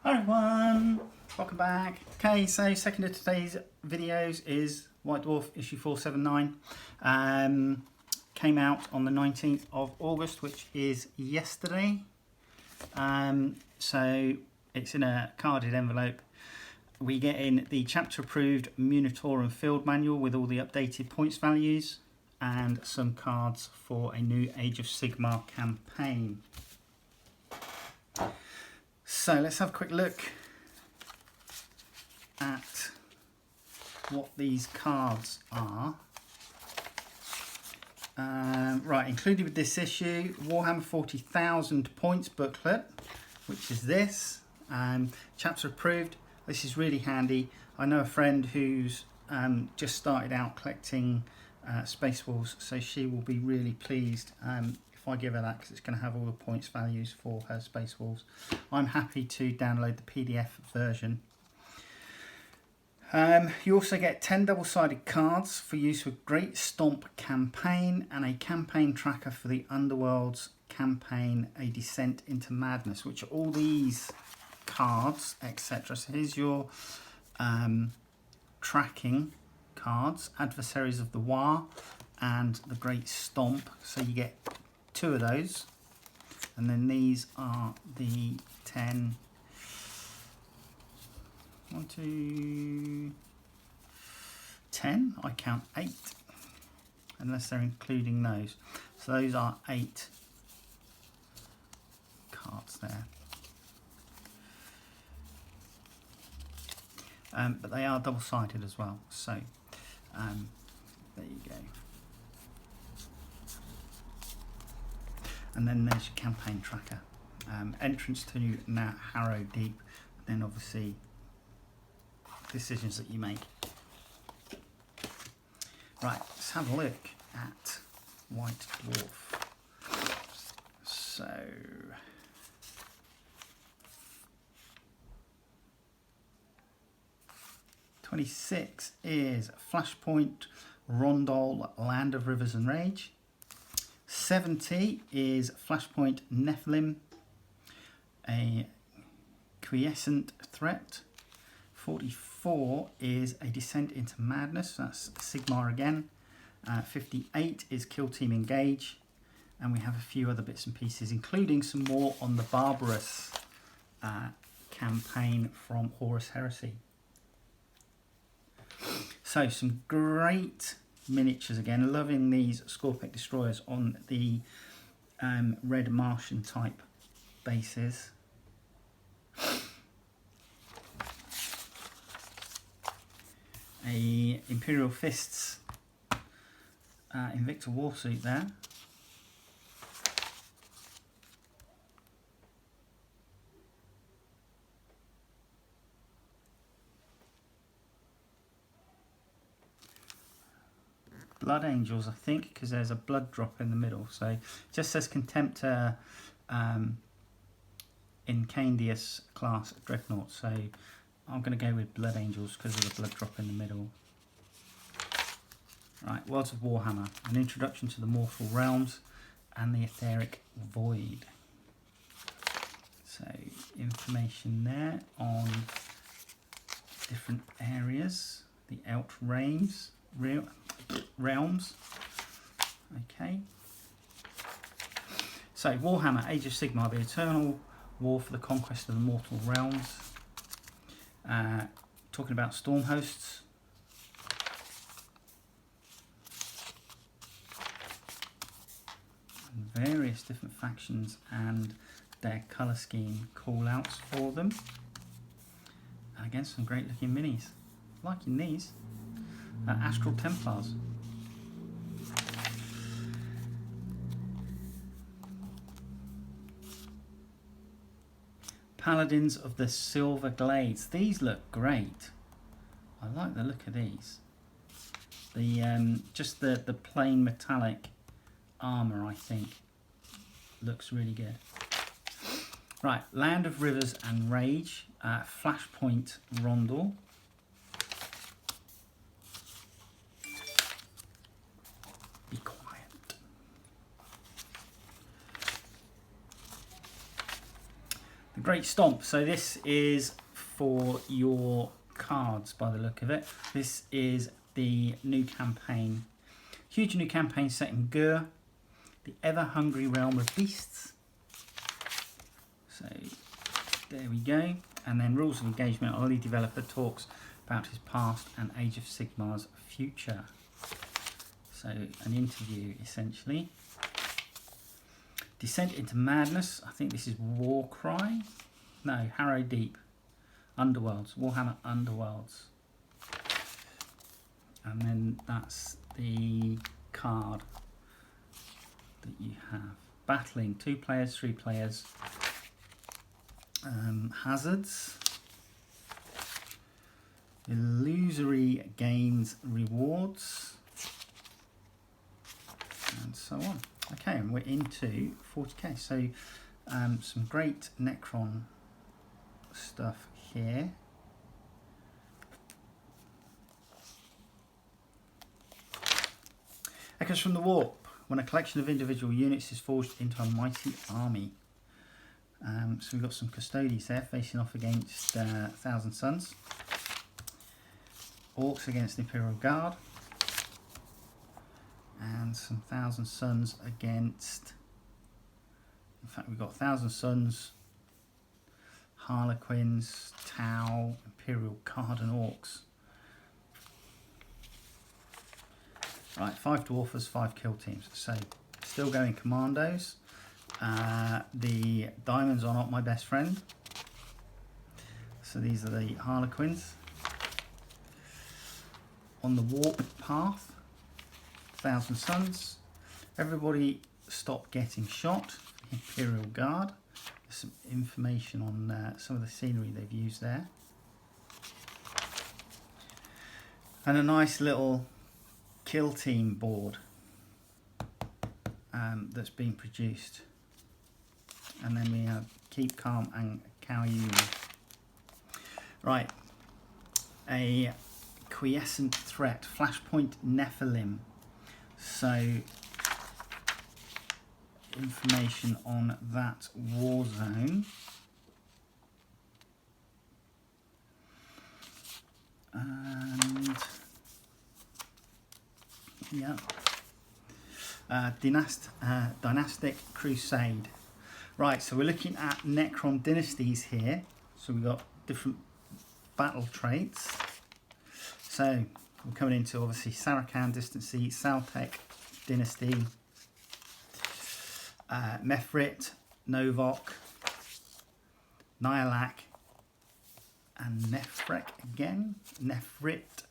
Hi everyone, welcome back. Okay, so second of today's videos is White Dwarf issue 479. Came out on the 19th of August, which is yesterday. So it's in a carded envelope. We get in the chapter approved Minotaur and Field Manual with all the updated points values and some cards for a new Age of Sigmar campaign. So let's have a quick look at what these cards are. Right, included with this issue, Warhammer 40,000 points booklet, which is this. Chapter approved. This is really handy. I know a friend who's just started out collecting Space Wolves, so she will be really pleased if I give her that, because it's going to have all the points values for her Space Wolves. I'm happy to download the PDF version. You also get 10 double-sided cards for use with Great Stomp campaign and a campaign tracker for the Underworld's campaign, A Descent into Madness, which are all these cards, etc. So here's your tracking cards, Adversaries of the War and the Great Stomp. So you get 2 of those, and then these are the 10. 1, 2, 10. I count 8, unless they're including those. So those are 8 cards there. But they are double-sided as well. So there you go. And then there's your campaign tracker. Entrance to now Harrow Deep. Then obviously decisions that you make. Right, let's have a look at White Dwarf. So, '26 is Flashpoint Rondol, Land of Rivers and Rage. 70 is Flashpoint Nephilim, a quiescent threat. 44 is A Descent into Madness, that's Sigmar again. 58 is Kill Team Engage, and we have a few other bits and pieces, including some more on the Barbarous campaign from Horus Heresy. So some great miniatures again, loving these Scorpic Destroyers on the Red Martian type bases. A Imperial Fists Invicta Warsuit there. Blood Angels, I think, because there's a blood drop in the middle. So it just says Contemptor Incendius class Dreadnought. So I'm going to go with Blood Angels because of the blood drop in the middle. Right, Worlds of Warhammer, an introduction to the mortal realms and the etheric void. So information there on different areas, the Elt realms. Okay. So Warhammer, Age of Sigmar, the eternal war for the conquest of the mortal realms. Talking about storm hosts. And various different factions and their colour scheme call outs for them. And again, some great looking minis. Liking these. Astral Templars. Paladins of the Silver Glades. These look great. I like the look of these. The just the plain metallic armour, I think, looks really good. Right, Land of Rivers and Rage, Flashpoint Rondel. Be quiet. A great stomp. So this is for your cards by the look of it. This is the new campaign. Huge new campaign set in Gur, the ever-hungry realm of beasts. So there we go. And then rules of engagement. Our lead developer talks about his past and Age of Sigmar's future. So an interview essentially. Descent into Madness. I think this is Warcry. No, Harrow Deep. Underworlds. Warhammer Underworlds. And then that's the card that you have. Battling 2 players, 3 players. Hazards. Illusory gains rewards. And so on. Okay, and we're into 40k. So some great Necron stuff here. Echoes from the Warp. When a collection of individual units is forged into a mighty army. So we've got some Custodies there facing off against Thousand Suns. Orcs against the Imperial Guard. And some Thousand Suns against... In fact, we've got Thousand Suns, Harlequins, Tau, Imperial Guard and Orcs. Right, 5 Dwarfers, 5 kill teams. So, still going Commandos. The Diamonds are not my best friend. So these are the Harlequins. On the Warp path, Thousand Suns. Everybody stop getting shot. Imperial Guard. There's some information on some of the scenery they've used there. And a nice little kill team board that's been produced. And then we have Keep Calm and Cow Union. Right, a quiescent threat, Flashpoint Nephilim. So, information on that war zone. And yeah, Dynastic Crusade. Right, so we're looking at Necron dynasties here. So we've got different battle traits. So we're coming into obviously Sarkhan Dynasty, Saltec Dynasty, Mefrit, Novok, Nyalak, and Nefrek again. Mefrit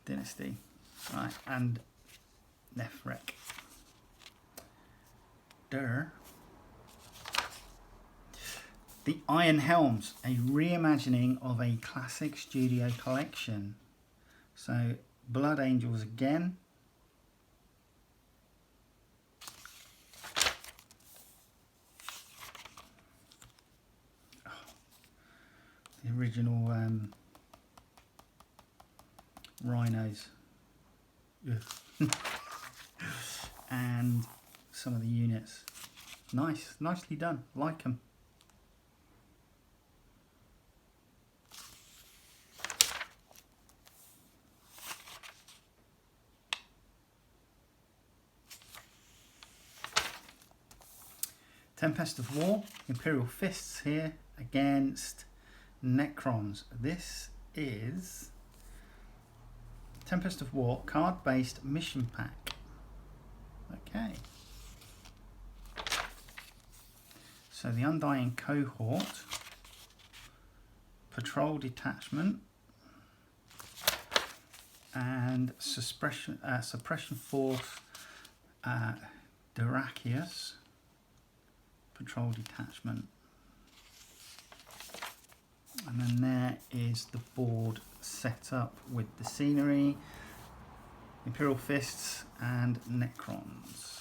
Dynasty. Right, and Nefrek. The Iron Helms, a reimagining of a classic studio collection. So, Blood Angels again. Oh, the original rhinos. And some of the units. Nice, nicely done. Like them. Tempest of War, Imperial Fists here against Necrons. This is Tempest of War, card-based mission pack. Okay. So the Undying Cohort, Patrol Detachment, and Suppression Force Darakius, Patrol Detachment. And then there is the board set up with the scenery, Imperial Fists and Necrons.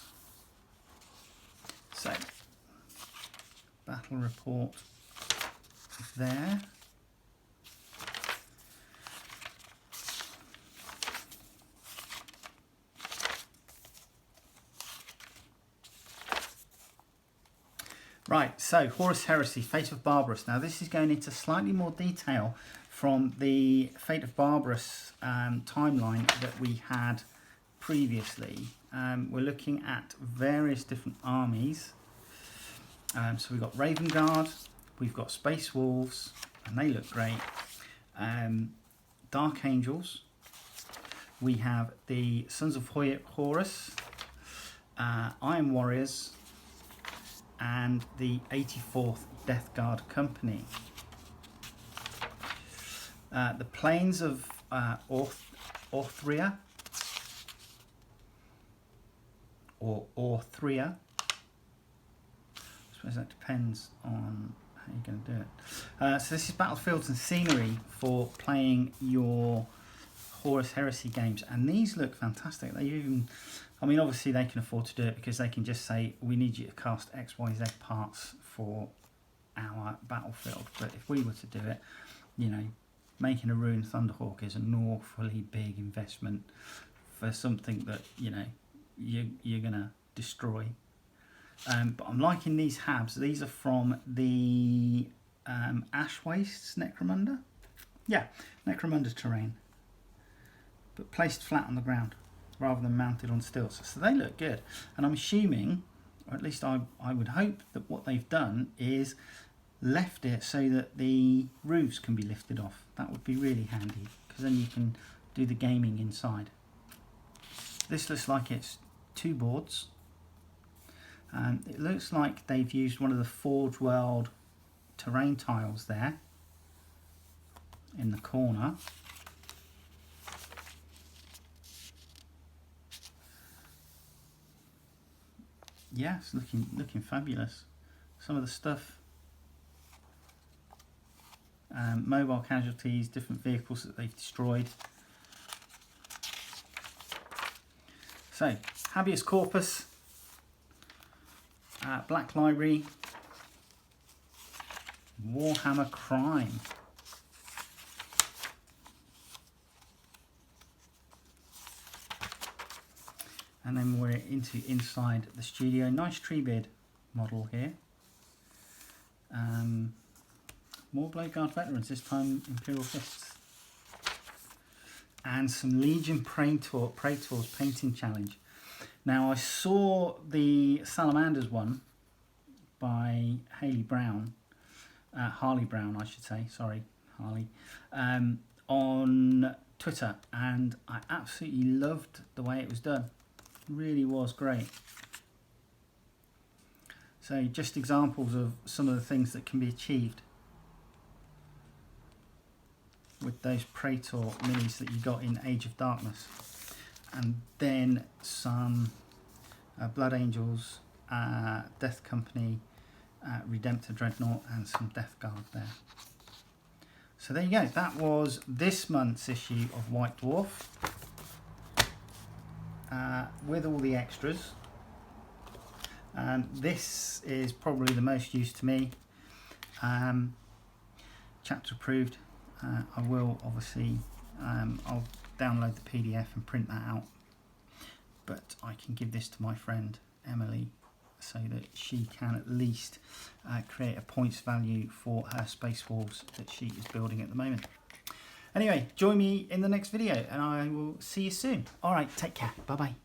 So, battle report there. Right, so Horus Heresy, Fate of Barbarous. Now this is going into slightly more detail from the Fate of Barbarous timeline that we had previously. We're looking at various different armies. So we've got Raven Guard, we've got Space Wolves, and they look great. Dark Angels. We have the Sons of Horus, Iron Warriors, and the 84th Death Guard Company. The Plains of Orthria, or Orthria. I suppose that depends on how you're going to do it. So this is battlefields and scenery for playing your Horus Heresy games, and these look fantastic. They even, I mean, obviously they can afford to do it because they can just say, we need you to cast XYZ parts for our battlefield. But if we were to do it, you know, making a Ruined Thunderhawk is an awfully big investment for something that, you know, you're going to destroy. But I'm liking these Habs. These are from the Ash Wastes Necromunda. Yeah, Necromunda terrain, but placed flat on the ground rather than mounted on stilts. So they look good. And I'm assuming, or at least I would hope, that what they've done is left it so that the roofs can be lifted off. That would be really handy, because then you can do the gaming inside. This looks like it's 2 boards. It looks like they've used one of the Forge World terrain tiles there in the corner. Yes, looking fabulous. Some of the stuff, mobile casualties, different vehicles that they've destroyed. So, Habeas Corpus, Black Library, Warhammer Crime. And then we're inside the studio. Nice Treebeard model here. More Blade Guard veterans, this time Imperial Fists. And some Legion Praetors painting challenge. Now I saw the Salamanders one by Harley Brown, I should say, sorry, Harley, on Twitter, and I absolutely loved the way it was done. Really was great. So just examples of some of the things that can be achieved with those Praetor minis that you got in Age of Darkness. And then some Blood Angels, Death Company, Redemptor Dreadnought, and some Death Guard there. So there you go. That was this month's issue of White Dwarf, with all the extras. This is probably the most use to me. Chapter approved. I will obviously, I'll download the PDF and print that out, but I can give this to my friend Emily so that she can at least create a points value for her Space Wolves that she is building at the moment. Anyway, join me in the next video and I will see you soon. Alright, take care. Bye bye.